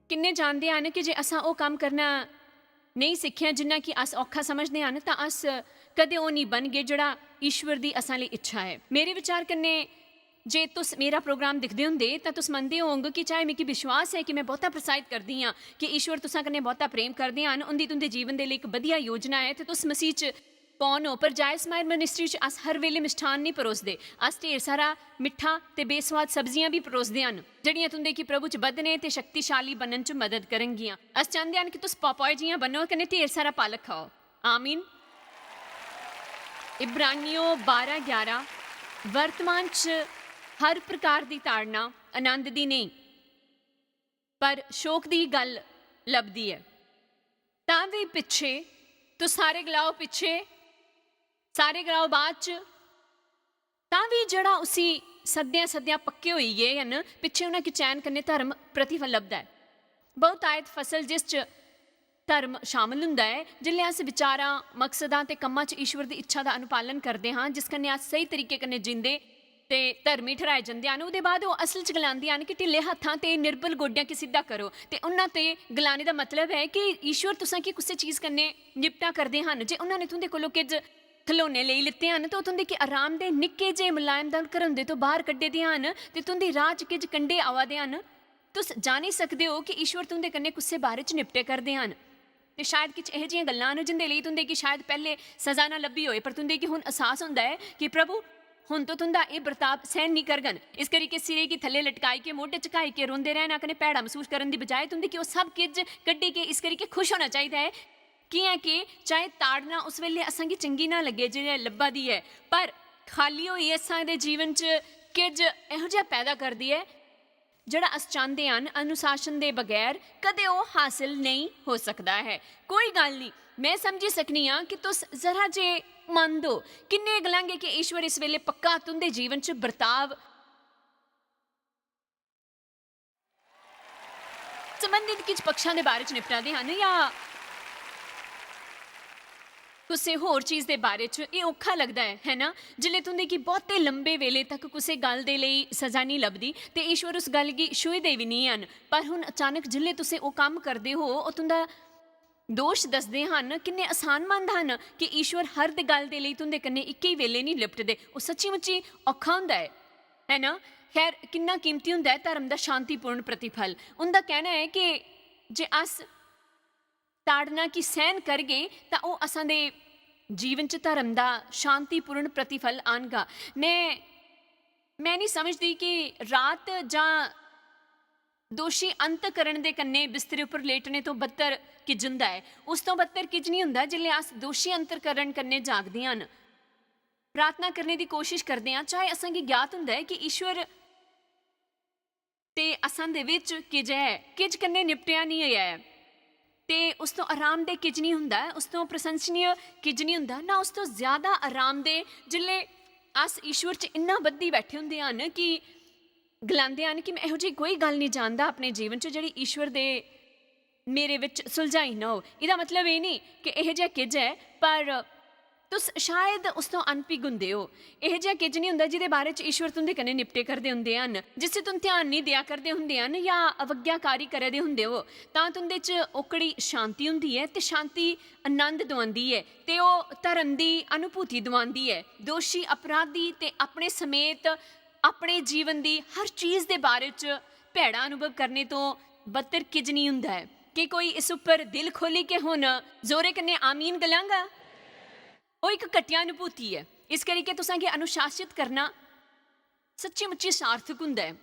किन्ने जानते हैं कि जे असां वो काम करना नहीं सिक्ख्या जिन्ना कि अस औखा समझते हैं तो अस कदे वो नहीं बन गए जड़ा ईश्वर की असां लई इच्छा है। मेरे विचार कन्ने जे तुस मेरा प्रोग्राम दिखते होंगे तो तुस मनते होंगे कि चाहे मिगी विश्वास है कि मैं बहुता प्रसाहित करती हाँ कि ईश्वर तुसां कन्नै बहुता प्रेम करते हैं, उनकी तुंदे जीवन के लिए एक वधिया योजना है तो तुस मसीह च कौन हो। पर जायज स्माइल मिनिस्ट्री च अस हर वेले मिष्ठान नहीं परोसते, अस ढेर सारा मिठा ते बेस्वाद सब्जियां भी परोसते हैं जड़ियां तुंदे कि प्रभु च बधने ते शक्तिशाली बनने च मदद करनगियां। अस चाहते हैं कि तुस पॉपॉय जियां बनो कन्नै ढेर सारा पालक खाओ। आमीन। इब्रानियों 12:11 वर्तमान च हर प्रकार की ताड़ना आनंद की नहीं पर शोक की गल लभदी है। तां भी पिछे तो सारे गलाओ पिछे सारे गलाओ बाद च तां भी जड़ा उसी सद्या सद्या पक्के होई गए हैं पिछे उन्हें की चैन करने धर्म प्रतिफल लभदा है। बहुत आयत फसल जिस च धर्म शामिल हुंदा है जिल्ले अस विचारां मकसदां ते कम्मां च ईश्वर की इच्छा का अनुपालन करते हाँ जिस कन्नै अस सही तरीके कन्नै जींदे ते धर्मी ठहराए जाते हैं। उसदे बाद वो असल च गलांदियां कि ढिले हत्थां ते निर्बल गोड्यां की सीधा करो ते उन्हां ते गलाने का मतलब है कि ईश्वर तुसां की कुसै चीज़ कन्नै निपटा करते हैं। जे उन्होंने तुंदे कोलों किज खिलौने ले लिते हैं तो तुंदे कि आराम दे निक्के जे मुलायम दल घरौंदे तो बाहर कड्ढे दे हैं ते तुंदी राह च किज कंढे आवा दे हैं। तुस जानी सकते हो कि ईश्वर तुंदे कन्नै कुसै बारे च निपटे करते हैं ते शायद किश इहो जिहियां गल्लां न जिंदे लई तुंदे कि शायद पहले सज़ा ना लब्भी होए पर तुंदे कि हुण एहसास हुंदा है कि प्रभु हुण तो तुंदा ये बर्ताव सहन नहीं करगन। इस करी के सिरे की थले लटकाई के मोढे झुकाई के रोंदे रहना कने भैड़ा महसूस करने की बजाय तुंदे कि वो सब किज कड्ढी के इस करी के खुश होना चाहिए है कि है कि चाहे ताड़ना उस वेले असां गी चंगी ना लगे जिहड़े लब्भा दी है पर खाली होई असां दे जीवन च किज इहो जिहा पैदा करदी है जड़ा अस चाहते हैं अनुशासन के बगैर कदे वो हासिल नहीं हो सकता है। कोई गल नहीं, मैं समझी सकनी हाँ कि तुस जरा जे मन दो किन्ने गलांगे कि ईश्वर इस वेले पक्का तुंदे जीवन च बर्ताव संबंधित किछ पक्षां दे बारे च निपटादे हैं या कुछ होर चीज़ के बारे च ये औखा लगता है ना जिले तुंदे कि बहुते लंबे वेले तक किसी गल के लिए सज़ा नहीं लभदी ते ईश्वर उस गल की छुईदे भी नहीं हैं पर हुण अचानक जिले तुसीं वो काम करते हो वो तुंदा दोष दसदे हैं किन्ने आसानमंद हैं कि ईश्वर हर गल के लिए तुंदे कन्नै एक ही वेले नहीं लिपटदे। वो सच्ची मुच्ची औखा हुंदा है ना। खैर किन्ना कीमती हुंदा है धर्म का शांतिपूर्ण प्रतिफल। उनका कहना है कि जे अस ताड़ना की सहन कर गए तो वह असां दे जीवन च धर्म का शांतिपूर्ण प्रतिफल आनगा। मैं नहीं समझती कि रात जां दोषी अंतकरण दे कन्ने बिस्तरे उपर लेटने तो बदतर किज हुंदा है। उस तो बदतर किज नहीं हुंदा जिल्ले अस दोषी अंतकरण कन्ने जागदियां न प्रार्थना करने की कोशिश करते हैं चाहे असां गी ज्ञात हुंदा है कि ईश्वर ते असां दे विच किज है किज कन्ने निपटिया नहीं होया है ते उस तो आरामदेह किज नहीं हुंदा, उस तो प्रशंसनीय किज नहीं हुंदा ना उस तो ज़्यादा आरामदेह जिल्ले अस ईश्वर च इन्ना बद्धी बैठे हुंदे हैं कि गलांदे हैं कि मैं इहो जी कोई गल नहीं जानता अपने जीवन च जिहड़ी ईश्वर दे मेरे विच सुलझाई ना हो। इहदा मतलब ये नहीं कि इहो जिहा किज है पर तुस शायद उस तो अनभिग हुंदे हो। इहो जिहा किज नहीं हुंदा जिहदे बारे च ईश्वर तुंदे कन्नै निपटे करदे हुंदे हन जिससे तुम ध्यान नहीं दिया करदे हुंदे हन या अवज्ञाकारी करदे हुंदे हो तां तुंदे च ओकड़ी शांति हुंदी है ते शांति आनंद दवांदी है ते ओह धर्म दी अनुभूति दवांदी है। दोषी अपराधी ते अपने समेत अपने जीवन की हर चीज़ के बारे च भैड़ा अनुभव करने तो बदतर किज नहीं हुंदा है। कि कोई इस उपर दिल खोली के हुण जोरे कन्नै आमीन गलांगा वो एक घटिया अनुभूति है। इस करके तुसां गी अनुशासित करना सच्ची मुच्ची सार्थक हुंदा है।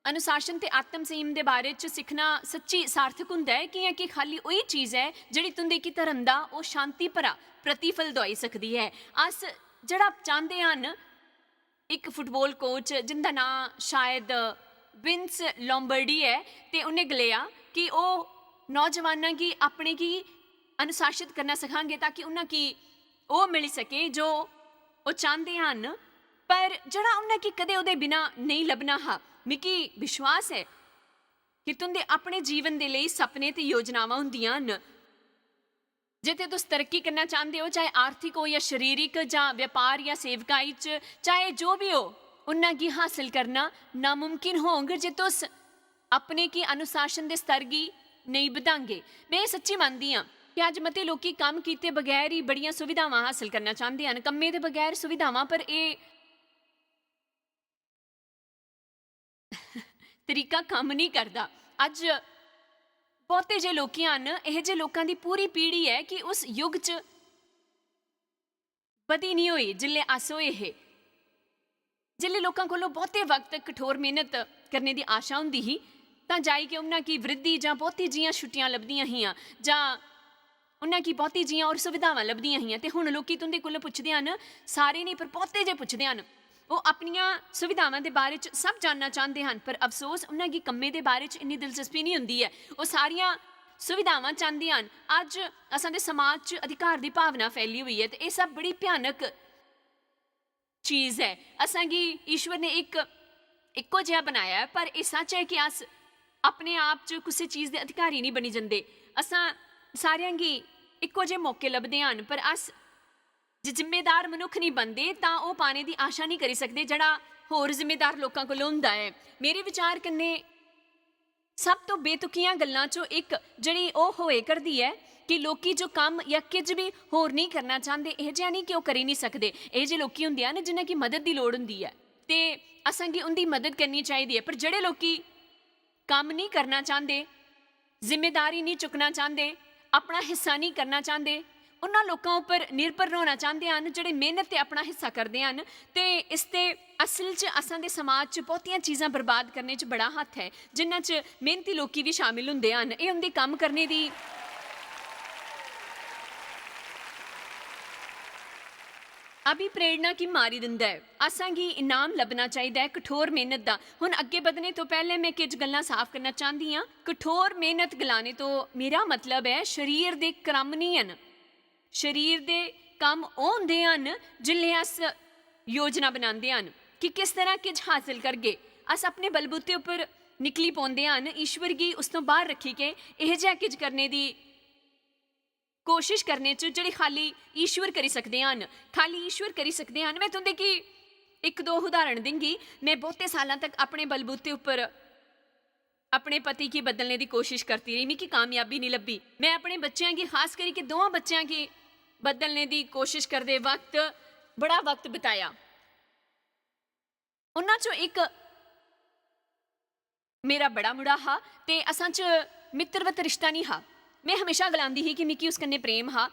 अनुशासन ते आत्म संयम के बारे च सीखना सच्ची सार्थक हुंदा है कि खाली वही चीज़ है जिहड़ी तुंदे की धर्म का वो शांति भरा प्रतिफल दवाई सकती है। अस जिहड़ा चाहते हैं एक फुटबॉल कोच जिंदा नाम शायद विंस लॉम्बर्डी है ते उन्हें गलिया कि वह नौजवानों की अपने की अनुशासित करना सिखाएंगे ताकि उन्हें की वो मिल सके जो वो चाहते हैं पर जड़ा उन्हें की कदे उहदे बिना नहीं लभना हा। मिकी विश्वास है कि तुंदे अपने जीवन के लिए सपने ते योजनावां हुंदियां न जिथे तुस तरक्की करना चाहते हो चाहे आर्थिक हो या शरीरिक या व्यापार या सेवकाई चाहे जो भी हो उन्ना की हासिल करना नामुमकिन हो अगर जे तुस ਆਪਣੇ ਕੀ ਅਨੁਸ਼ਾਸਨ ਦੇ ਸਤਰ ਗੀ ਨਹੀਂ ਵਧਾਂਗੇ। ਮੈਂ ਇਹ ਸੱਚੀ ਮੰਨਦੀ ਹਾਂ ਕਿ ਅੱਜ ਮਤੇ ਲੋਕੀ ਕੰਮ ਕੀਤੇ ਬਗੈਰ ਹੀ ਬੜੀਆਂ ਸੁਵਿਧਾਵਾਂ ਹਾਸਲ ਕਰਨਾ ਚਾਹੁੰਦੇ ਹਨ, ਕੰਮੇ ਦੇ ਬਗੈਰ ਸੁਵਿਧਾਵਾਂ, ਪਰ ਇਹ ਤਰੀਕਾ ਕੰਮ ਨਹੀਂ ਕਰਦਾ। ਅੱਜ ਬਹੁਤੇ ਜੇ ਲੋਕੀ ਹਨ, ਇਹ ਜਿਹੇ ਲੋਕਾਂ ਦੀ ਪੂਰੀ ਪੀੜ੍ਹੀ ਹੈ ਕਿ ਉਸ ਯੁੱਗ 'ਚ ਵਧੀ ਨਹੀਂ ਹੋਈ ਜਿੱਲੇ ਅਸ ਹੋਏ ਇਹ, ਜਿੱਲੇ ਲੋਕਾਂ ਕੋਲੋਂ ਬਹੁਤੇ ਵਕਤ ਕਠੋਰ ਮਿਹਨਤ ਕਰਨੇ ਦੀ ਆਸ਼ਾ ਹੁੰਦੀ ਸੀ ਤਾਂ ਜਾਈ ਕਿ ਉਹਨਾਂ ਕੀ ਵਰਿੱਧੀ ਜਾਂ ਬਹੁਤੀ ਜੀਆਂ ਛੁੱਟੀਆਂ ਲੱਭਦੀਆਂ ਹੀਆਂ ਜਾਂ ਉਹਨਾਂ ਕੀ ਬਹੁਤੀ ਜੀਆਂ ਔਰ ਸੁਵਿਧਾਵਾਂ ਲੱਭਦੀਆਂ ਹੀਆਂ। ਤੇ ਹੁਣ ਲੋਕੀ ਤੁੰਦੇ ਕੋਲੋਂ ਪੁੱਛਦੇ ਹਨ, ਸਾਰੇ ਨਹੀਂ ਪਰ ਬਹੁਤੇ ਜੇ ਪੁੱਛਦੇ ਹਨ, ਉਹ ਆਪਣੀਆਂ ਸੁਵਿਧਾਵਾਂ ਦੇ ਬਾਰੇ 'ਚ ਸਭ ਜਾਣਨਾ ਚਾਹੁੰਦੇ ਹਨ, ਪਰ ਅਫਸੋਸ ਉਹਨਾਂ ਕੀ ਕੰਮੇ ਦੇ ਬਾਰੇ 'ਚ ਇੰਨੀ ਦਿਲਚਸਪੀ ਨਹੀਂ ਹੁੰਦੀ ਹੈ। ਉਹ ਸਾਰੀਆਂ ਸੁਵਿਧਾਵਾਂ ਚਾਹੁੰਦੇ ਹਨ। ਅੱਜ ਅਸਾਂ ਦੇ ਸਮਾਜ 'ਚ ਅਧਿਕਾਰ ਦੀ ਭਾਵਨਾ ਫੈਲੀ ਹੋਈ ਹੈ ਤੇ ਇਹ ਸਭ ਬੜੀ ਭਿਆਨਕ ਚੀਜ਼ ਹੈ। ਅਸਾਂ ਕੀ ਈਸ਼ਵਰ ਨੇ ਇੱਕੋ ਜਿਹਾ ਬਣਾਇਆ ਹੈ, ਪਰ ਇਹ ਸੱਚ ਹੈ ਕਿ ਅਸ ਆਪਣੇ ਆਪ 'ਚ ਕਿਸੇ ਚੀਜ਼ ਦੇ ਅਧਿਕਾਰੀ ਨਹੀਂ ਬਣੀ ਜਾਂਦੇ। ਅਸਾਂ ਸਾਰਿਆਂ ਕੀ ਇੱਕੋ ਜਿਹੇ ਮੌਕੇ ਲੱਭਦੇ ਹਨ, ਪਰ ਅਸ ਜੇ ਜ਼ਿੰਮੇਦਾਰ ਮਨੁੱਖ ਨਹੀਂ ਬਣਦੇ ਤਾਂ ਉਹ ਪਾਣੇ ਦੀ ਆਸ਼ਾ ਨਹੀਂ ਕਰੀ ਸਕਦੇ ਜਿਹੜਾ ਹੋਰ ਜ਼ਿੰਮੇਦਾਰ ਲੋਕਾਂ ਕੋਲੋਂ ਹੁੰਦਾ ਹੈ। ਮੇਰੇ ਵਿਚਾਰ ਕੰਨੇ ਸਭ ਤੋਂ ਬੇਤੁਕੀਆਂ ਗੱਲਾਂ 'ਚੋਂ ਇੱਕ ਜਿਹੜੀ ਉਹ ਹੋਏ ਕਰਦੀ ਹੈ ਕਿ ਲੋਕੀ ਜੋ ਕੰਮ ਜਾਂ ਕੁਝ ਵੀ ਹੋਰ ਨਹੀਂ ਕਰਨਾ ਚਾਹੁੰਦੇ, ਇਹ ਜਿਹਾ ਨਹੀਂ ਕਿ ਉਹ ਕਰੀ ਨਹੀਂ ਸਕਦੇ। ਇਹ ਜਿਹੇ ਲੋਕੀ ਹੁੰਦੇ ਹਨ ਜਿਨ੍ਹਾਂ ਕੀ ਮਦਦ ਦੀ ਲੋੜ ਹੁੰਦੀ ਹੈ ਤੇ ਅਸਾਂ ਕੀ ਉਹਦੀ ਮਦਦ ਕਰਨੀ ਚਾਹੀਦੀ ਹੈ। ਪਰ ਜਿਹੜੇ ਲੋਕੀ ਕੰਮ ਨਹੀਂ ਕਰਨਾ ਚਾਹੁੰਦੇ, ਜ਼ਿੰਮੇਦਾਰੀ ਨਹੀਂ ਚੁੱਕਣਾ ਚਾਹੁੰਦੇ, ਆਪਣਾ ਹਿੱਸਾ ਨਹੀਂ ਕਰਨਾ ਚਾਹੁੰਦੇ, ਉਹਨਾਂ ਲੋਕਾਂ ਉੱਪਰ ਨਿਰਭਰ ਹੋਣਾ ਚਾਹੁੰਦੇ ਹਨ ਜਿਹੜੇ ਮਿਹਨਤ ਤੇ ਆਪਣਾ ਹਿੱਸਾ ਕਰਦੇ ਹਨ। ਤੇ ਇਸ ਤੇ ਅਸਲ 'ਚ ਅਸਾਂ ਦੇ ਸਮਾਜ 'ਚ ਬਹੁਤੀਆਂ ਚੀਜ਼ਾਂ ਬਰਬਾਦ ਕਰਨੇ 'ਚ ਬੜਾ ਹੱਥ ਹੈ, ਜਿਨ੍ਹਾਂ 'ਚ ਮਿਹਨਤੀ ਲੋਕੀ ਵੀ ਸ਼ਾਮਿਲ ਹੁੰਦੇ ਹਨ। ਇਹ ਉਹਦੇ ਕੰਮ ਕਰਨੇ ਦੀ ਅਭੀ ਪ੍ਰੇਰਣਾ ਕੀ ਮਾਰੀ ਦਿੰਦਾ ਹੈ। ਅਸਾਂ ਕੀ ਇਨਾਮ ਲੱਭਣਾ ਚਾਹੀਦਾ ਹੈ ਕਠੋਰ ਮਿਹਨਤ ਦਾ। ਹੁਣ ਅੱਗੇ ਵਧਣੇ ਤੋਂ ਪਹਿਲੇ ਮੈਂ ਕੁਝ ਗੱਲਾਂ ਸਾਫ਼ ਕਰਨਾ ਚਾਹੁੰਦੀ ਹਾਂ। ਕਠੋਰ ਮਿਹਨਤ ਗਲਾਣੇ ਤੋਂ ਮੇਰਾ ਮਤਲਬ ਹੈ ਸਰੀਰ ਦੇ ਕੰਮ ਨਹੀਂ ਹਨ। ਸਰੀਰ ਦੇ ਕੰਮ ਉਹ ਹੁੰਦੇ ਹਨ ਜਿੱਲੇ ਅਸ ਯੋਜਨਾ ਬਣਾਉਂਦੇ ਹਨ ਕਿ ਕਿਸ ਤਰ੍ਹਾਂ ਕੁਝ ਹਾਸਿਲ ਕਰਗੇ। ਅਸ ਆਪਣੇ ਬਲਬੂਤੇ ਉੱਪਰ ਨਿਕਲੀ ਪਾਉਂਦੇ ਹਨ, ਈਸ਼ਵਰ ਕੀ ਉਸ ਤੋਂ ਬਾਹਰ ਰੱਖੀ ਕੇ ਇਹ ਜਿਹਾ ਕੁਝ ਕਰਨੇ ਦੀ ਕੋਸ਼ਿਸ਼ ਕਰਨੇ 'ਚ ਜਿਹੜੀ ਖਾਲੀ ਈਸ਼ਵਰ ਕਰੀ ਸਕਦੇ ਹਨ, ਖਾਲੀ ਈਸ਼ਵਰ ਕਰੀ ਸਕਦੇ ਹਨ। ਮੈਂ ਤੁਹਾਡੇ ਕੀ ਇੱਕ ਦੋ ਉਦਾਹਰਣ ਦਿੰਗੀ। ਮੈਂ ਬਹੁਤੇ ਸਾਲਾਂ ਤੱਕ ਆਪਣੇ ਬਲਬੂਤੇ ਉੱਪਰ ਆਪਣੇ ਪਤੀ ਕੀ ਬਦਲने ਦੀ ਕੋਸ਼ਿਸ਼ ਕਰती रही, मैं की कामयाबी नहीं लभी। मैं अपने बच्चों की खास करके दोवां बच्चों की बदलने की कोशिश करते वक्त बड़ा वक्त बिताया। उन्हां चों एक मेरा बड़ा मुड़ा हा ते असां च मित्रवत रिश्ता नहीं हा। मैं हमेशा गलांदी ही कि मिकी उस कन्ने प्रेम हा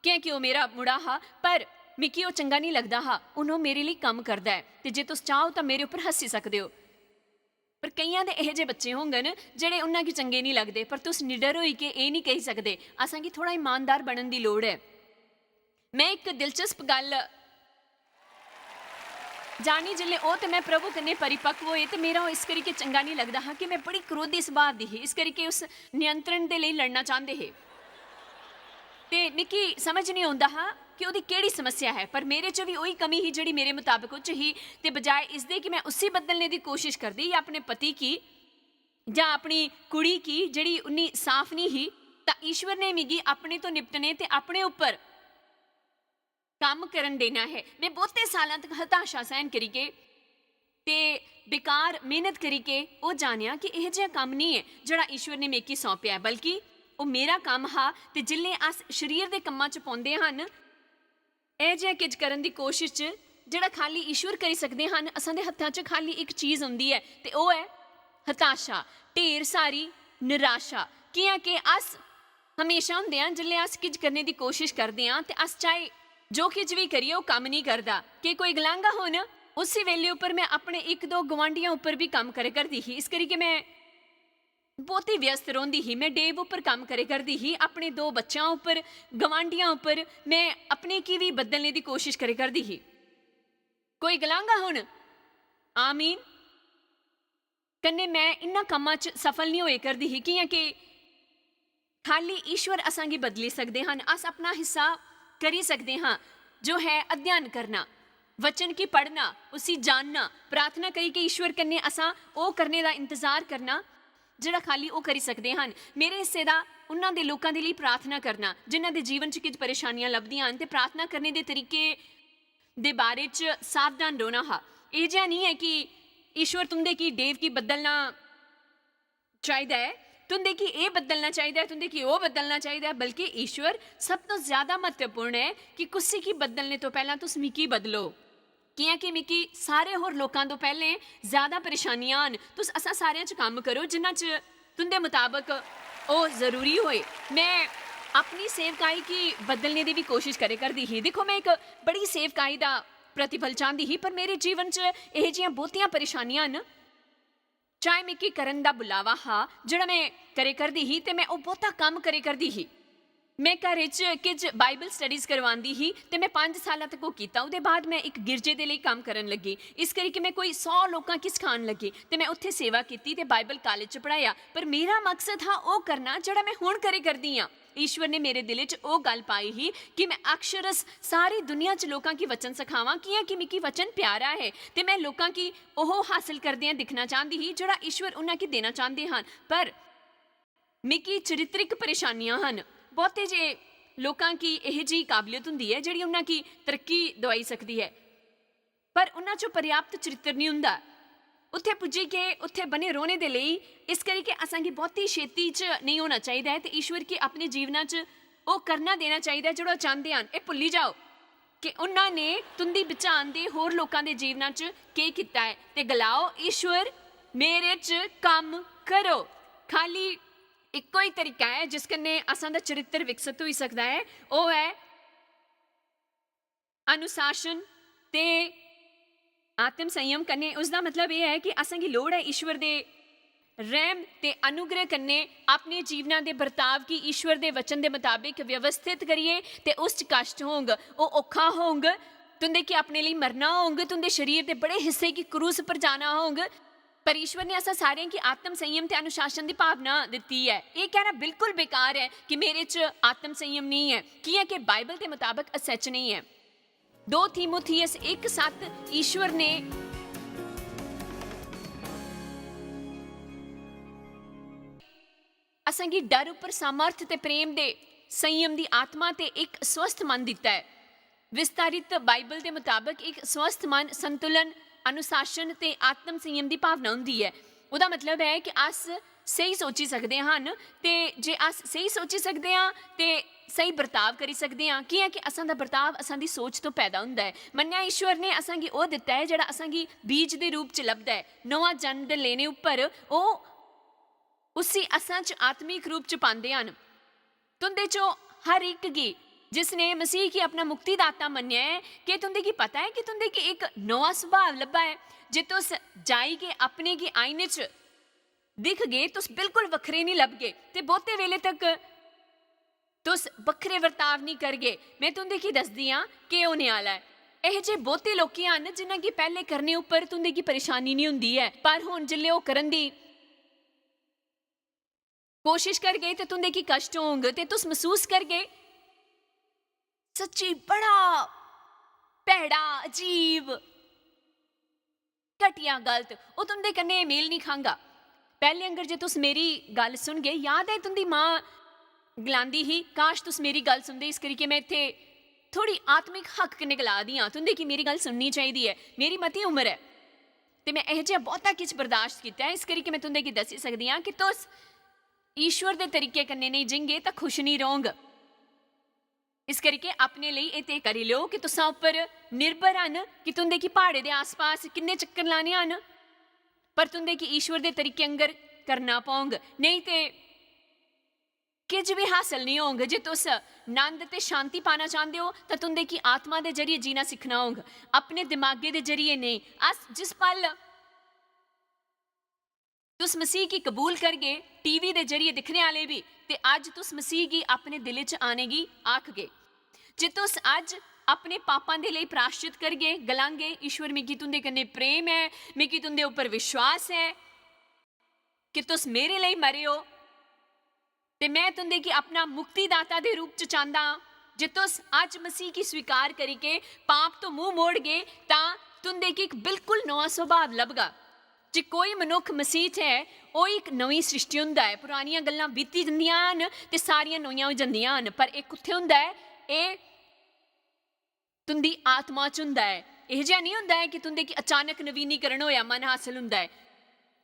क्योंकि वो मेरा मुड़ा हा, पर मिकी वो चंगा नहीं लगता हा। उन्हों मेरे लिए काम करता है ते जे तुस चाहो तो मेरे उपर हसी सकते हो। पर कईयां दे ਇਹੋ ਜਿਹੇ ਬੱਚੇ ਹੋਣਗੇ ਜਿਹੜੇ ਉਹਨਾਂ ਕੀ ਚੰਗੇ ਨਹੀਂ ਲੱਗਦੇ, ਪਰ ਤੁਸੀਂ ਨਿਡਰ ਹੋਈ ਕਿ ਇਹ ਨਹੀਂ ਕਹਿ ਸਕਦੇ। ਅਸਾਂ ਕੀ ਥੋੜਾ ਇਮਾਨਦਾਰ ਬਣਨ ਦੀ ਲੋੜ ਹੈ। ਮੈਂ ਇੱਕ ਦਿਲਚਸਪ ਗੱਲ ਜਾਣੀ ਜਿਲੇ ਉਹ ਤੇ ਮੈਂ ਪ੍ਰਭੂ ਕਨੇ ਪਰਿਪੱਕਵ ਹੋਏ ਤੇ ਮੇਰਾ ਇਸ ਕਰਕੇ ਚੰਗਾ ਨਹੀਂ ਲੱਗਦਾ ਹਾਂ ਕਿ ਮੈਂ ਬੜੀ ਕ੍ਰੋਧੀ ਸੁਭਾਅ ਦੀ ਹੀ, ਇਸ ਕਰਕੇ ਉਸ ਨਿਯੰਤਰਣ ਦੇ ਲਈ ਲੜਨਾ ਚਾਹੁੰਦੇ ਹੈ ਤੇ ਮਿਕੀ ਸਮਝ ਨਹੀਂ ਆਉਂਦਾ ਹਾਂ ਕਿ ਉਹਦੀ ਕਿਹੜੀ ਸਮੱਸਿਆ ਹੈ। ਪਰ ਮੇਰੇ 'ਚ ਵੀ ਉਹੀ ਕਮੀ ਹੀ ਜਿਹੜੀ ਮੇਰੇ ਮੁਤਾਬਕ ਉਹ 'ਚ ਹੀ, ਤੇ ਬਜਾਏ ਇਸ ਦੇ ਕਿ ਮੈਂ ਉਸੇ ਬਦਲਣੇ ਦੀ ਕੋਸ਼ਿਸ਼ ਕਰਦੀ ਜਾਂ ਆਪਣੇ ਪਤੀ ਕੀ ਜਾਂ ਆਪਣੀ ਕੁੜੀ ਕੀ ਜਿਹੜੀ ਉਨੀ ਸਾਫ਼ ਨਹੀਂ ਹੀ, ਤਾਂ ਈਸ਼ਵਰ ਨੇ ਮਿਗੀ ਆਪਣੇ ਤੋਂ ਨਿਪਟਣੇ ਤੇ ਆਪਣੇ ਉੱਪਰ ਕੰਮ ਕਰਨ ਦੇਣਾ ਹੈ। ਮੈਂ ਬਹੁਤੇ ਸਾਲਾਂ ਤੱਕ ਹਤਾਸ਼ਾ ਸਹਿਨ ਕਰੀ ਕੇ ਤੇ ਬੇਕਾਰ ਮਿਹਨਤ ਕਰੀ ਕੇ ਉਹ ਜਾਣਿਆ ਕਿ ਇਹ ਜਿਹਾ ਕੰਮ ਨਹੀਂ ਹੈ ਜਿਹੜਾ ਈਸ਼ਵਰ ਨੇ ਮੇਕੀ ਸੌਂਪਿਆ, ਬਲਕਿ ਉਹ ਮੇਰਾ ਕੰਮ ਹਾਂ। ਤੇ ਜਿੱਲੇ ਅਸ ਸਰੀਰ ਦੇ ਕੰਮਾਂ 'ਚ ਪਾਉਂਦੇ ਹਨ ਇਹ ਜਿਹਾ ਕੁਝ ਕਰਨ ਦੀ ਕੋਸ਼ਿਸ਼ 'ਚ ਜਿਹੜਾ ਖਾਲੀ ਈਸ਼ਵਰ ਕਰੀ ਸਕਦੇ ਹਨ, ਅਸਾਂ ਦੇ ਹੱਥਾਂ 'ਚ ਖਾਲੀ ਇੱਕ ਚੀਜ਼ ਹੁੰਦੀ ਹੈ ਤੇ ਉਹ ਹੈ ਹਤਾਸ਼ਾ, ਢੇਰ ਸਾਰੀ ਨਿਰਾਸ਼ਾ। ਕਿ ਅਸ ਹਮੇਸ਼ਾ ਹੁੰਦੇ ਹਾਂ ਜਿੱਲੇ ਅਸ ਕੁਝ ਕਰਨੇ ਦੀ ਕੋਸ਼ਿਸ਼ ਕਰਦੇ ਹਾਂ ਤੇ ਅਸ ਚਾਹੇ ਜੋ ਕੁਝ ਵੀ ਕਰੀਏ ਉਹ ਕੰਮ ਨਹੀਂ ਕਰਦਾ। ਕਿ ਕੋਈ ਗਲਾਂਗਾ ਹੋਣ ਉਸੇ ਵੇਲੇ ਉੱਪਰ ਮੈਂ ਆਪਣੇ ਇੱਕ ਦੋ ਗਵਾਂਢੀਆਂ ਉੱਪਰ ਵੀ ਕੰਮ ਕਰੇ ਕਰਦੀ ਹੀ, ਇਸ ਕਰਕੇ ਮੈਂ ਬਹੁਤੀ ਵਿਅਸਤ ਰਹਿੰਦੀ ਹੀ। ਮੈਂ ਡੇਵ ਉੱਪਰ ਕੰਮ ਕਰੇ ਕਰਦੀ ਹੀ, ਆਪਣੇ ਦੋ ਬੱਚਿਆਂ ਉੱਪਰ, ਗਵਾਂਢੀਆਂ ਉੱਪਰ ਮੈਂ ਆਪਣੇ ਕੀ ਵੀ ਬਦਲਣੇ ਦੀ ਕੋਸ਼ਿਸ਼ ਕਰੇ ਕਰਦੀ ਹੀ। ਕੋਈ ਗਲਾਂਗਾ ਹੁਣ ਆਮੀਨ ਕੰਨੇ ਮੈਂ ਇਹਨਾਂ ਕੰਮਾਂ 'ਚ ਸਫਲ ਨਹੀਂ ਹੋਏ ਕਰਦੀ ਹੀ ਕਿ ਖਾਲੀ ਈਸ਼ਵਰ ਅਸਾਂ ਕੀ ਬਦਲੀ ਸਕਦੇ ਹਨ। ਅਸ ਆਪਣਾ ਹਿੱਸਾ ਕਰੀ ਸਕਦੇ ਹਾਂ ਜੋ ਹੈ ਅਧਿਐਨ ਕਰਨਾ, वचन की पढ़ना, उसी जानना, प्रार्थना करी कि ईश्वर कन्ने असां ਉਹ करने ਦਾ इंतजार करना ਜਿਹੜਾ ਖਾਲੀ ਉਹ ਕਰੀ ਸਕਦੇ ਹਨ। ਮੇਰੇ ਹਿੱਸੇ ਦਾ ਉਹਨਾਂ ਦੇ ਲੋਕਾਂ ਦੇ ਲਈ ਪ੍ਰਾਰਥਨਾ ਕਰਨਾ ਜਿਨ੍ਹਾਂ ਦੇ ਜੀਵਨ 'ਚ ਕੁਝ ਪਰੇਸ਼ਾਨੀਆਂ ਲੱਭਦੀਆਂ ਹਨ ਤੇ ਪ੍ਰਾਰਥਨਾ ਕਰਨੇ ਦੇ ਤਰੀਕੇ ਦੇ ਬਾਰੇ 'ਚ ਸਾਵਧਾਨ ਰਹਿਣਾ। ਹਾਂ ਇਹ ਜਿਹਾ ਨਹੀਂ ਹੈ ਕਿ ਈਸ਼ਵਰ ਤੁੰਦੇ ਕੀ ਦੇਵ ਕੀ ਬਦਲਣਾ ਚਾਹੀਦਾ ਹੈ, तुंदे कि ये बदलना चाहिए, तुंदे कि वो बदलना चाहिए, बल्कि ईश्वर सब तो ज़्यादा महत्वपूर्ण है कि कुसी की बदलने तो पहला तुस मिकी बदलो। कि मिकी सारे होर लोगों तो पहले ज़्यादा परेशानियां आन, तुस असा सारियां च काम करो जिन्हां च तुंदे मुताबक वो ज़रूरी होए। मैं अपनी सेवकाई की बदलने की भी कोशिश करे करदी ही। देखो मैं एक बड़ी सेवकाई का प्रतिफल चाहती ही, पर मेरे जीवन च यह जिहियां बहुतियां परेशानियां न। चाहे मिकी करन दा बुलावा हा जिहड़ा मैं करे करदी ही, ते मैं वो बहुता काम करे करदी ही। मैं घर च किज बाइबल स्टडीज़ करवांदी ही, ते मैं 5 साल तक वो कीता। उसदे बाद मैं एक गिरजे दे लई काम करन लगी, इस करके मैं कोई 100 लोकां की सिखाण लगी, ते मैं उत्थे सेवा कीती ते बाइबल कॉलेज च पढ़ाया। पर मेरा मकसद हा वो करना जिहड़ा मैं हुण करे करदी हाँ। ईश्वर ने मेरे दिल च वो गल पाई ही कि मैं अक्षरस सारी दुनिया च लोकां की वचन सिखावां, कि मिकी वचन प्यारा है, ते मैं लोकां की ओह हासिल करदियां दिखना चाहती ही जिहड़ा ईश्वर उन्हां की देना चाहते हैं। पर मिकी चरित्रिक परेशानियां हन। बहुते जे लोकां की यह जी काबलियत हुंदी है जिहड़ी उन्हां की तरक्की दवाई सकती है, पर उन्हां चों पर्याप्त चरित्र नहीं हुंदा उत्थे पुज्जी के उत्थे बने रोने दे लई। इस करके असांगी बहुती छेती च नहीं होना चाहिए है, तो ईश्वर की अपने जीवना च वो करना देना चाहिए जो चाहते हैं। ये भुल्ली जाओ कि उन्होंने तुंदी बिचा आंदे होर लोकां दे जीवना च के कीता है, ते गलाओ ईश्वर मेरे च काम करो। खाली इक्को ही तरीका है जिस कन्ने असां दा चरित्र विकसित हो सकता है, वो है अनुशासन ते आत्म संयम कन्ने। उसका मतलब यह है कि असां की लोड़ है ईश्वर दे रहम ते अनुग्रह कन्ने अपने जीवना दे बर्ताव की ईश्वर दे वचन दे मुताबिक व्यवस्थित करिए। ते उस कष्ट होंग, वो औखा होंग, तुंदे कि अपने लिए मरना होंग, तुंदे शरीर के बड़े हिस्से की क्रूस पर जाना होंग, पर ईश्वर ने असा सारे की आत्म संयम ते अनुशासन की भावना दी है। ये कहना बिल्कुल बेकार है कि मेरे च आत्म संयम नहीं है, कि बाइबल के मुताबिक सच नहीं है। 2 थीमोथियस 1:7 ईश्वर ने असांगी डर उपर सामर्थ ते प्रेम दे संयम दी आत्मा ते एक स्वस्थ मन दिता है। विस्तारित बाइबल के मुताबिक एक स्वस्थ मन संतुलन अनुशासन ते आत्म संयम की भावना होंदी है। उसका मतलब है कि अस सही सोची सकते हैं, तो जे अस सही सोची सकते हैं तो सही बर्ताव करी सकते हैं। कि असां दा बर्ताव असां दी सोच तो पैदा होंदा है। मन्निया ईश्वर ने असां गी वो दिता है जिहड़ा असां गी बीज के रूप च लभदा है। नवा जन्म लेने उपर वो उसी असां च आत्मिक रूप च पांदे हन। तुंदे चो हर एक गी जिसने मसीह की अपना मुक्तिदाता मन्निया है, कि तुंदे की पता है कि तुंदे की एक नवा सुभाव लब्भा है। जे तुस जाई के अपने की आईने च दिख गए तुस बिल्कुल वखरे नहीं लभ गए, तो बहुते वेले तक तुस बखरे वर्ताव नहीं करगे। मैं तुंदे की दसदी हाँ कि होने वाला है। यह जे बहुते लोग हैं जिन्हां की पहले करने उपर तुंदे की परेशानी नहीं हुंदी है, पर हुण जिल्ले वो करन दी कोशिश कर गए तो तुंदे की कष्ट होंगे, तो तुस महसूस कर गए सच्ची बड़ा भैड़ा अजीब घटिया गलत, वो तुंदे कन्ने मेल नहीं खांगा। पहले अंगर जे तुस मेरी गल सुन गए, याद है तुंदी माँ गलांदी ही, काश तुस मेरी गल सुनदे, इस करके मैं इत्थे थोड़ी आत्मिक हक कन्नै गला दी हाँ। तुंदे की मेरी गल सुननी चाहिए है, मेरी मती उम्र है, तो मैं यह जिहा बहुता किछ बर्दाश्त किया है। इस करके मैं तुंदे की दसी सकदी हाँ कि तुस ईश्वर के तरीके कन्नै नहीं जिंगे तो खुश नहीं रहोगे। इस करके अपने लिए ये तय करी लो कि तुसां उपर निर्भर हन कि तुंदे की पहाड़े के आस पास किन्ने चक्कर लाने हन, पर तुंदे की ईश्वर के तरीके अंगर करना पौंग, नहीं तो किज भी हासिल नहीं होंगे। जे तुस नंद ते शांति पाना चाहते हो तो तुंदे की आत्मा के जरिए जीना सीखना होगा, अपने दिमागे के जरिए नहीं। अस जिस पल तुस मसीह की कबूल करगे टीवी के जरिए दिखने वाले भी, तो अज तुस मसीह की अपने दिल च आने की आख गए। जे तुस अज अपने पापां दे लिए प्राश्चित करगे, गलांगे ईश्वर मिगी तुंदे कन्ने प्रेम है, मिगी तुंदे उपर विश्वास है कि तुस मेरे लिए मरे हो, ते मैं तुंदे की अपना मुक्तिदाता दे रूप च चाहता हाँ। जे तुस अज मसीह की स्वीकार करके पाप तो मुंह मोड़ गए, तां तुंदे की एक बिल्कुल नवा सुभाव लभगा। जे कोई मनुख मसीह है, वो एक नवी सृष्टि हुंदा है। पुरानियां गल्लां बीती जंदियां हन ते सारियां नवीआं हो जंदियां हन, पर एक कुत्थे हुंदा है, ये तुंदी आत्मा च हुंदा है। यह जिहा नहीं हुंदा है कि तुंदे की अचानक नवीनीकरण होया मन हासिल हुंदा है।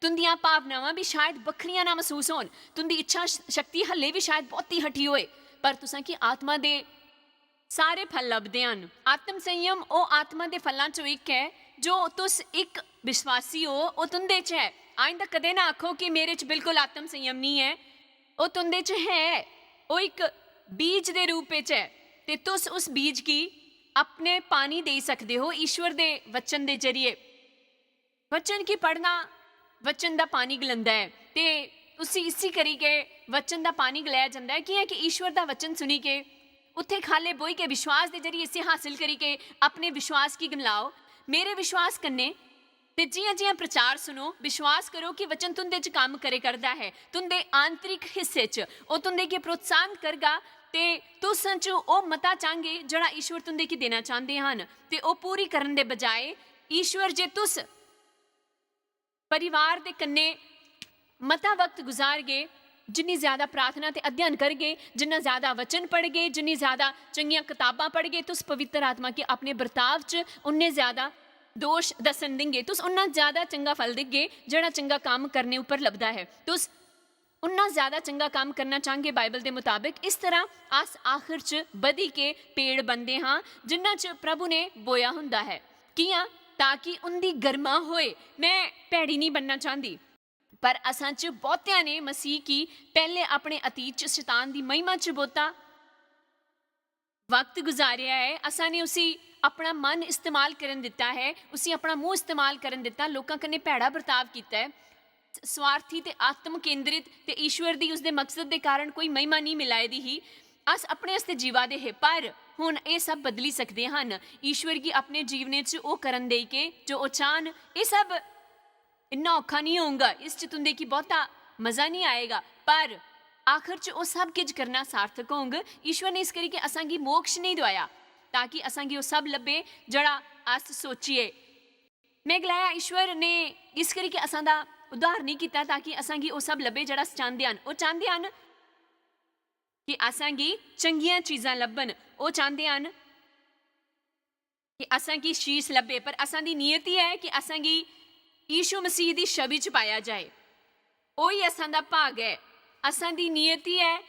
तुंदियां भावनावां भी शायद बखरियां ना महसूस होन, तुंदी इच्छा शक्ति हल्ले भी शायद बहुत ही हटी होए, पर तुसां की आत्मा दे सारे फल लभदे हन। आत्म संयम ਉਹ ਆਤਮਾ ਦੇ ਫਲਾਂ ਚੋਂ ਇੱਕ ਹੈ ਜੋ ਤੁਸ ਇੱਕ ਵਿਸ਼ਵਾਸੀ ਹੋ, ਉਹ ਤੁੰਦੇ 'ਚ ਹੈ। ਆਇੰਦਾ ਕਦੇ ਨਾ ਆਖੋ ਕਿ ਮੇਰੇ 'ਚ ਬਿਲਕੁਲ ਆਤਮ ਸੰयम ਨਹੀਂ ਹੈ, ਉਹ ਤੁੰਦੇ 'ਚ ਹੈ। ਉਹ ਇੱਕ ਬੀਜ ਦੇ ਰੂਪ ਵਿੱਚ ਹੈ ਤੇ ਤੁਸ ਉਸ ਬੀਜ ਕੀ ਆਪਣੇ ਪਾਣੀ ਦੇ ਸਕਦੇ ਹੋ ਈਸ਼ਵਰ ਦੇ ਵਚਨ ਦੇ ਜ਼ਰੀਏ। ਵਚਨ ਕੀ ਪੜ੍ਹਨਾ ਵਚਨ ਦਾ ਪਾਣੀ ਗਲੰਦਾ ਹੈ ਤੇ ਉਸੇ ਇਸੀ ਕਰੀਕੇ ਵਚਨ ਦਾ ਪਾਣੀ ਗਲਾਇਆ ਜਾਂਦਾ ਹੈ। ਕੀ ਹੈ ਕਿ ਈਸ਼ਵਰ ਦਾ ਵਚਨ ਸੁਣੀ ਕੇ ਉੱਥੇ ਖਾਲੇ ਬੋਈ ਕੇ ਵਿਸ਼ਵਾਸ ਦੇ ਜ਼ਰੀਏ ਇਸੇ ਹਾਸਿਲ ਕਰੀ ਕੇ ਆਪਣੇ ਵਿਸ਼ਵਾਸ ਕੀ ਗਮਲਾਓ। ਮੇਰੇ ਵਿਸ਼ਵਾਸ ਕੰਨੇ ਤੇ ਜਿयां ਜਿयां ਪ੍ਰਚਾਰ ਸੁਣੋ, ਵਿਸ਼ਵਾਸ ਕਰੋ ਕਿ ਵਚਨ ਤੁੰਦੇ 'ਚ ਕੰਮ ਕਰੇ ਕਰਦਾ ਹੈ, ਤੁੰਦੇ ਆਂਤਰਿਕ ਹਿੱਸੇ 'ਚ ਉਹ ਤੁੰਦੇ ਕੀ ਪ੍ਰੋਤਸਾਹਨ ਕਰਗਾ ਤੇ ਤੁਸਾਂ 'ਚ ਉਹ ਮਤਾ ਚਾਹਾਂਗੇ ਜਿਹੜਾ ਈਸ਼ਵਰ ਤੁੰਦੇ ਕੀ ਦੇਣਾ ਚਾਹੁੰਦੇ ਹਨ ਤੇ ਉਹ ਪੂਰੀ ਕਰਨ ਦੇ ਬਜਾਏ ਈਸ਼ਵਰ ਜੇ ਤੁਸ परिवार के कन्ने मता वक्त गुजार गए, जिन्नी ज़्यादा प्रार्थना ते अध्ययन कर गए, जिन्ना ज़्यादा वचन पढ़ गए, जिन्नी ज़्यादा चंगियां किताबां पढ़ गए, तुस पवित्र आत्मा के अपने बर्ताव च उन्ने ज़्यादा दोष दसन देंगे, तुस उन्ना ज़्यादा चंगा फल देंगे जिहड़ा चंगा काम करने उपर लभदा है। तुस उन्ना ज़्यादा चंगा काम करना चाहेंगे बाइबल के मुताबिक। इस तरह अस आखिर च बधी के पेड़ बनते हाँ जिन्ना च प्रभु ने बोया हुंदा है। कियां? ताकि उनकी गर्मा होए। मैं भैड़ी नहीं बनना चाहती, पर असां च बहुतियां ने मसीह की पहले अपने अतीत च शैतान की महिमा च बहुता वक्त गुजारिया है। असां ने उसी अपना मन इस्तेमाल करन दिता है, उसी अपना मूँह इस्तेमाल करन दिता, लोकां कन्ने भैड़ा बर्ताव किया है, स्वार्थी ते आत्म केंद्रित ते ईश्वर की उसके मकसद के कारण कोई महिमा नहीं मिलाए दी ही अस अपने वास्ते जीवा दे है। पर हुण ये सब बदली सकते हैं ईश्वर की अपने जीवन च वो करन दे के जो वो चाहन। ये सब इन्ना औखा नहीं होगा, इस च तुंदे की बहुता मज़ा नहीं आएगा, पर आखिर च वो सब कुछ करना सार्थक होंगे। ईश्वर ने इस करी के असां की मोक्ष नहीं दवाया ताकि असां की वो सब लभे जड़ा अस सोचिए। मैं गलाया ईश्वर ने इस करी के असां दा उद्धार नहीं किया ताकि असां की वो सब लभे जड़ा चाहते हैं। वो चाहते हैं कि असां की चंगियां चीज़ां लभन, वो चाहते हैं कि असां की शीश लभे, पर असां दी नीयत ही है कि असां की यीशु मसीह की छवि च पाया जाए। वही असां दा भाग है। असां दी नीयत ही है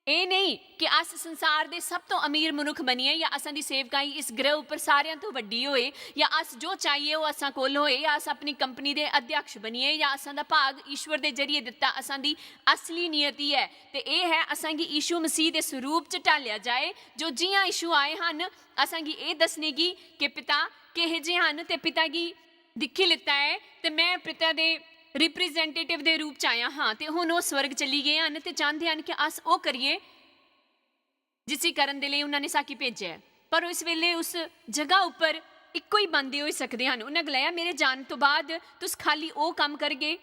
ये नहीं कि अस संसार के सब तो अमीर मनुख बनीए या असां दी सेवकाई इस ग्रह उपर सारियां तो वड्डी होए या अस जो चाहिए वो असां कोल होए या अस अपनी कंपनी के अध्यक्ष बनीए या असां दा भाग ईश्वर के जरिए दिता। असां दी असली नीयत ही है तो ये है असां की यीशु मसीह के स्वरूप च ढालिया जाए जो जियां यीशु आए हैं असां की ये दसने की कि पिता किहे जे हैं तो पिता की दिखी लिता है तो मैं पिता दे रिप्रजेंटेटिव के रूप च आया हाँ तो हुण वो स्वर्ग चली गए हैं तो चाहते हैं कि अस वो करिए जिसी करन दे लई उन्होंने साकी भेजा है। पर इस वेले उस जगह उपर इक्को ही बंदे हो सकते हैं। उन्हें गलाया मेरे जाने तो बाद तुस खाली वो काम करगे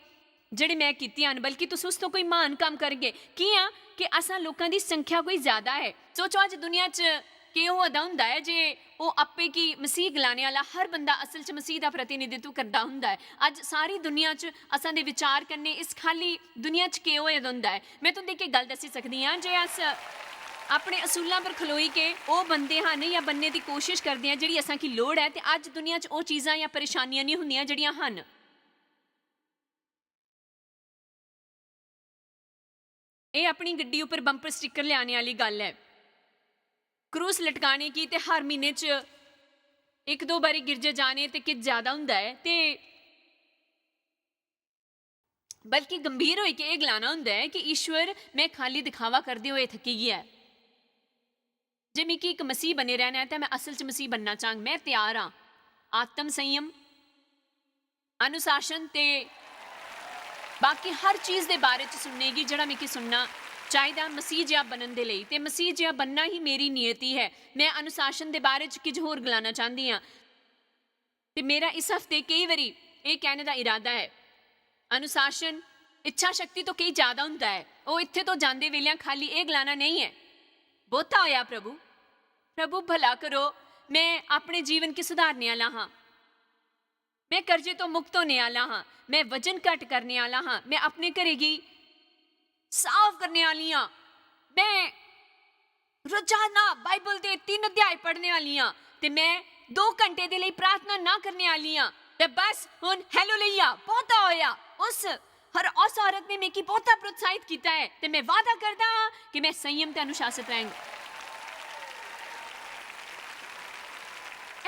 ਜਿਹੜੇ मैं कीते हैं, बल्कि तुस उस तो कोई महान काम करगे। की हाँ कि असां लोगों की संख्या कोई ज़्यादा है। सोचो अज दुनिया च कि वो अदा हुंदा है जे वो आपे की मसीह गलाने वाला हर बंदा असल च मसीह का प्रतिनिधित्व करता हुंदा है। अज सारी दुनिया च असां दे विचार करने इस खाली दुनिया च कि वो अदा हुंदा है। मैं तुहानूं एक गल दसी सकदी हाँ, जे अस अपने असूलों पर खलोई के वो बंदे हैं या बनने की कोशिश करते हैं जी असां की लोड़ है, तो अज दुनिया च वो चीज़ां या परेशानियां नहीं होंदियां जिहड़ियां हन। ये अपनी गड्डी उपर बंपर स्टिकर लियाने वाली गल है। क्रूस लटकाने की तो हर महीने च एक दो बारी गिरजे जाने तो कि ज़्यादा हुंदा है तो बल्कि गंभीर होके ये गलाना हुंदा है कि ईश्वर मैं खाली दिखावा करते हुए थकी गया है। जे मिगी एक मसीह बने रहना है तो मैं असल च मसीह बनना चाहंग, मैं तैयार हाँ। आत्म संयम अनुशासन ते बाकी हर चीज़ के बारे च सुनने की जड़ा मिगी सुनना चाहिए मसीह जिहा बनन दे लई, ते मसीह जिहा बनना ही मेरी नीयति है। मैं अनुशासन के बारे च कुछ होर गलाना चाहती हाँ ते मेरा इस हफ्ते कई बारी ये कहने का इरादा है अनुशासन इच्छा शक्ति तो कई ज़्यादा होंदा है। वो इत्थे तो जाते वेलियां खाली ये गलाना नहीं है बहुता होया प्रभु प्रभु भला करो, मैं अपने जीवन की सुधारने वाला हाँ, मैं कर्जे तो मुक्त होने वाला हाँ, मैं वजन घट करने वाला हाँ, मैं अपने घरे की साफ करने वाली हाँ, मैं रोजाना बाइबल के 3 अध्याय पढ़ने वाली हाँ, ते मैं 2 घंटे के लिए प्रार्थना ना करने वाली हाँ, ਤੇ ਬਸ ਹੁਣ ਹੈਲੋ ਲਈਆ ਬਹੁਤਾ ਹੋਇਆ। ਉਸ ਔਰਤ ਨੇ ਮੈਨੂੰ ਬਹੁਤਾ ਪ੍ਰੋਤਸਾਹਿਤ ਕੀਤਾ ਹੈ ਤੇ ਮੈਂ ਵਾਅਦਾ ਕਰਦਾ ਹਾਂ ਕਿ ਮੈਂ ਸੰਯਮ ਤੇ ਅਨੁਸ਼ਾਸਿਤ ਰਹਾਂਗੀ।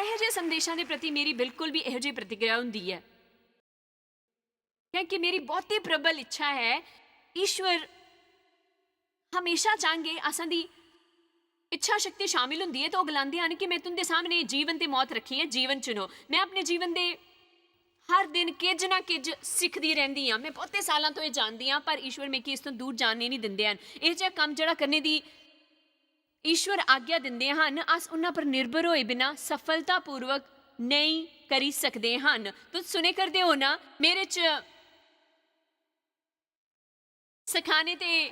ਇਹੋ ਜਿਹੇ ਸੰਦੇਸ਼ਾਂ ਦੇ ਪ੍ਰਤੀ ਮੇਰੀ ਬਿਲਕੁਲ ਵੀ ਇਹੋ ਜਿਹੀ ਪ੍ਰਤੀਕਿਰਿਆ ਹੁੰਦੀ ਹੈ, ਕਿਉਂਕਿ ਮੇਰੀ ਬਹੁਤੀ ਪ੍ਰਬਲ ਇੱਛਾ ਹੈ, ਈਸ਼ਵਰ ਹਮੇਸ਼ਾ ਚਾਹਾਂਗੇ ਅਸਾਂ ਦੀ ਇੱਛਾ ਸ਼ਕਤੀ ਸ਼ਾਮਿਲ ਹੁੰਦੀ ਹੈ ਤਾਂ ਉਹ ਗਲਾਉਂਦੇ ਹਨ ਕਿ ਮੈਂ ਤੁਹਾਡੇ ਸਾਹਮਣੇ ਜੀਵਨ ਤੇ ਮੌਤ ਰੱਖੀ ਹੈ, ਜੀਵਨ ਚੁਣੋ। ਮੈਂ ਆਪਣੇ ਜੀਵਨ ਦੇ ਹਰ ਦਿਨ ਕੁਝ ਨਾ ਕੁਝ ਸਿੱਖਦੀ ਰਹਿੰਦੀ ਹਾਂ। ਮੈਂ ਬਹੁਤੇ ਸਾਲਾਂ ਤੋਂ ਇਹ ਜਾਣਦੀ ਹਾਂ, ਪਰ ਈਸ਼ਵਰ ਮੈਨੂੰ ਇਸ ਤੋਂ ਦੂਰ ਜਾਣੇ ਨਹੀਂ ਦਿੰਦੇ ਹਨ। ਇਹ ਜਿਹਾ ਕੰਮ ਜਿਹੜਾ ਕਰਨੇ ਦੀ ਈਸ਼ਵਰ ਆਗਿਆ ਦਿੰਦੇ ਹਨ, ਅਸ ਉਹਨਾਂ ਪਰ ਨਿਰਭਰ ਹੋਏ ਬਿਨਾਂ ਸਫਲਤਾਪੂਰਵਕ ਨਹੀਂ ਕਰੀ ਸਕਦੇ ਹਨ। ਤੁਸੀਂ ਸੁਣੇ ਕਰਦੇ ਹੋ ਨਾ, ਮੇਰੇ 'ਚ ਸਿਖਾਣੇ ਤੇ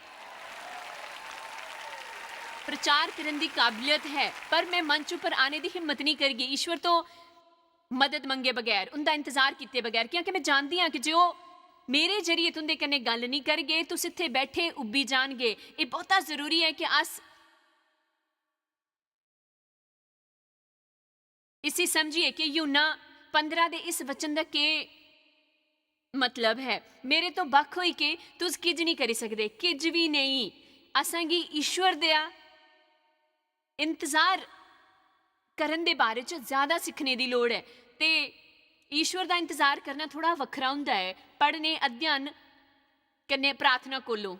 प्रचार करने की काबिलियत है, पर मैं मंच पर आने की हिम्मत नहीं करी ईश्वर तो मदद मंगे बगैर, उनका इंतजार किए बगैर, क्योंकि मैं जानती हाँ कि जो मेरे जरिए तुंदे कन्ने गल नहीं करगे तुस इत्थे बैठे उब्बी जाणगे। ये बहुता जरूरी है कि अस इसी समझिए कि यूना 15 दे इस वचन का के मतलब है। मेरे तो बख होई के तुस किज नहीं करी सकते, किज भी नहीं। असांगी ईश्वर दिया इंतजार करन दे बारे च ज़्यादा सीखने की लोड़ है। तो ईश्वर का इंतजार करना थोड़ा वखरा हुंदा है पढ़ने अध्ययन करने प्रार्थना कोलों।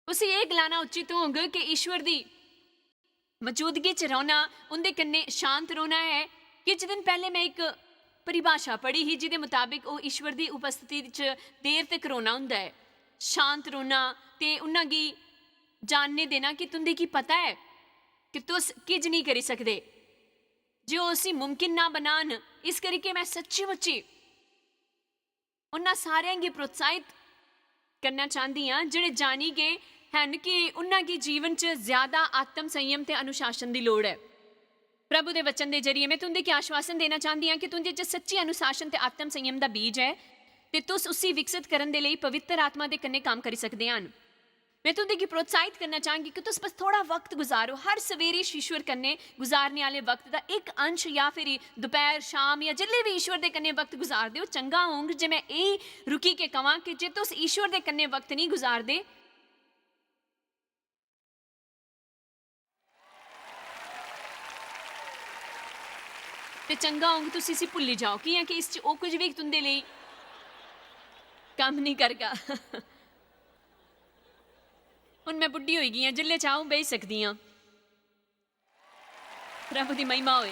उसी ये गलाना उचित होगा कि ईश्वर की मौजूदगी च रौना, उनके कन्ने शांत रोना है। कुछ दिन पहले मैं एक परिभाषा पढ़ी ही जिहदे मुताबिक वो ईश्वर की उपस्थिति च देर तक रोना हुंदा है, शांत रोना ते उन्हां गी जानने देना कि तुंदे की पता है कि तुस किज नहीं करी सकते, जो उसी मुमकिन ना बनान। इस करके मैं सच्ची मुच्ची उन्हां सारियां गी प्रोत्साहित करना चाहती हाँ जिहड़े जानी गए हैं कि उन्हां गी जीवन च ज़्यादा आत्म संयम ते अनुशासन की लोड़ है। प्रभु के वचन के जरिए मैं तुंदे की आश्वासन देना चाहती हाँ कि तुंदे च सच्ची अनुशासन ते आत्म संयम का बीज है ते तुस उसी विकसित करने के लिए पवित्र आत्मा के कन्ने काम करी सकते हैं। मैं तुंदे की प्रोत्साहित करना चाहूँगी कि तुस बस थोड़ा वक्त गुजारो। हर सवेरे ईश्वर कन्ने गुजारने वाले वक्त का एक अंश या फिर दोपहर शाम या जिले भी ईश्वर के कन्ने वक्त गुजार दो। चंगा होंग जे मैं यही रुकी के कहां कि जे तुस ईश्वर के कन्ने वक्त नहीं गुजारदे तो चंगा होंग तुस इसी भुल्ली जाओ कि इस वो कुछ भी तुंदे लिए काम नहीं करगा। हुण मैं बुढ़ी होई गई हाँ, जिले चाहूँ बह सकती हाँ। प्रभु की महिमा होए।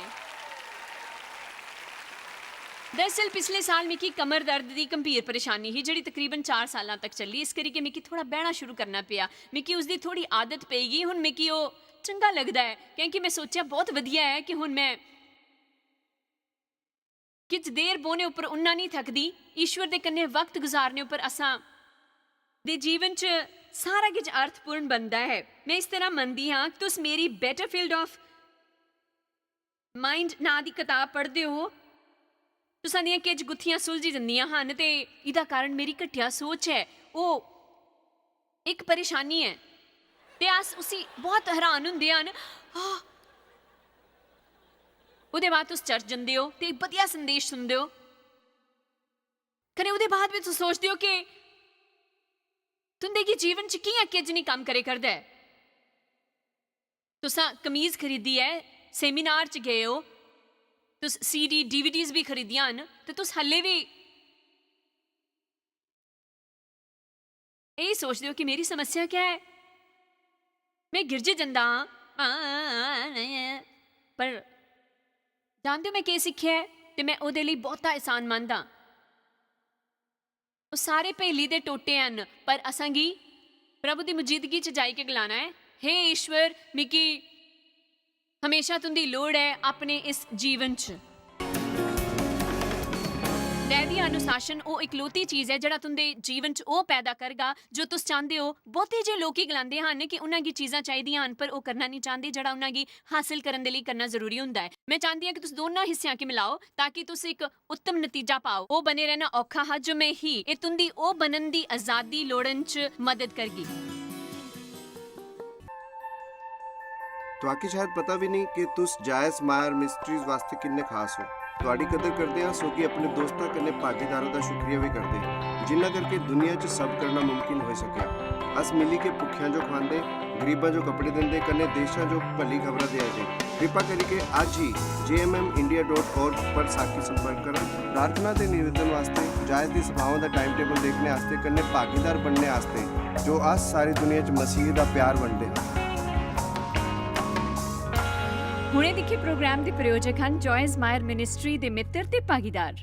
दरअसल पिछले साल मिकी कमर दर्द की गंभीर परेशानी ही जिहड़ी तकरीबन 4 साल तक चली। इस करके मिकी थोड़ा बहना शुरू करना पिया। मिकी उसकी थोड़ी आदत पेगी। हुण मिकी वो चंगा लगता है क्योंकि मैं सोचा बहुत वधिया है कि हुण मैं किछ देर बोने उपर उन्ना नहीं थकदी। ईश्वर के कन्ने वक्त गुजारने उपर असां दे जीवन च सारा कुछ अर्थपूर्ण बनता है। मैं इस तरह मनती हाँ कि तुस मेरी बैटरफील्ड ऑफ माइंड ना दी किताब पढ़ते हो, तुसां दियां कुछ गुत्थियां सुलझी जंदियां हन ते इहदा कारण मेरी घटिया सोच है, वो एक परेशानी है ते अस उसी बहुत हैरान हुंदे हन। उहदे बाद तुस चर्च जंदे हो ते वधिया संदेश सुनदे हो, कने उहदे बाद भी तुस सोचदे हो कि तुंदे की जीवन च कियां किज नहीं काम करे करदा है। तुसां कमीज खरीदी है, सेमिनार च गए हो, तुस CD DVDs भी खरीदियां हन ते तुस हल्ले भी यही सोचदे हो कि मेरी समस्या क्या है। मैं गिरजे जंदा हाँ पर जानते हो मैं क्या सीखिया है ते मैं उहदे लई बहुता एहसान मंद हाँ। वो सारे भेली दे टोटे हैं पर असांगी प्रभु की मौजूदगी च जाई के गलाना है, हे ईश्वर मिकी हमेशा तुंदी लोड़ है अपने इस जीवन च। दैवी अनुशासन वो इकलौती चीज़ है जिहड़ा तुंदे जीवन च वो पैदा करगा जो तुस चाहते हो। बहुते जे लोग गलांदे हन कि उन्हां गी चीज़ां चाहीदियां हन पर वो करना नहीं चाहते जिहड़ा उन्हां गी हासिल करन दे लई करना जरूरी हुंदा है। मैं चाहती हाँ कि तुस दोनों हिस्सियां की मिलाओ ताकि तुस एक उत्तम नतीजा पाओ। वो बने रहना औखा हा जो मैं ही ये तुंदी ओ बनन दी आज़ादी लोड़न च मदद करगी। तो आके शायद पता भी नहीं कि तुस जायस मायर मिस्ट्रीज वास्ते किन्ने खास हो। ਤੁਹਾਡੀ ਕਦਰ ਕਰਦੇ ਹਾਂ, ਸੋ ਕਿ ਆਪਣੇ ਦੋਸਤਾਂ ਕਨੇ ਭਾਗੀਦਾਰਾਂ ਦਾ ਸ਼ੁਕਰੀਆ ਵੀ ਕਰਦੇ ਹਾਂ, ਜਿਨ੍ਹਾਂ ਕਰਕੇ ਦੁਨੀਆ 'ਚ ਸਭ ਕਰਨਾ ਮੁਮਕਿਨ ਹੋ ਸਕਿਆ। ਅਸ ਮਿਲੀ ਕੇ ਭੁੱਖਿਆਂ ਜੋ ਖਾਂਦੇ, ਗਰੀਬਾਂ ਜੋ ਕੱਪੜੇ ਦਿੰਦੇ, ਕਨੇ ਦੇਸ਼ਾਂ ਜੋ ਭਲੀ ਖਬਰਾਂ ਦੇ ਆਏ। ਕਿਰਪਾ ਕਰਕੇ ਅੱਜ ਹੀ jmmindia.org पर साखी संपर्क करें। प्रार्थना के निवेदन वास्ते, जायज़ दी सभाओं का टाइम टेबल देखने वास्ते, कन्ने भागीदार बनने वास्ते, जो अस सारी दुनिया च मसीह का प्यार वंडते हैं। ਹੁਣੇ ਦੇਖੇ ਪ੍ਰੋਗਰਾਮ ਦੇ ਪ੍ਰਾਯੋਜਕ ਹਨ ਜੋਇਸ ਮਾਇਰ ਮਿਨਿਸਟਰੀ ਦੇ ਮਿੱਤਰ ਤੇ ਭਾਗੀਦਾਰ।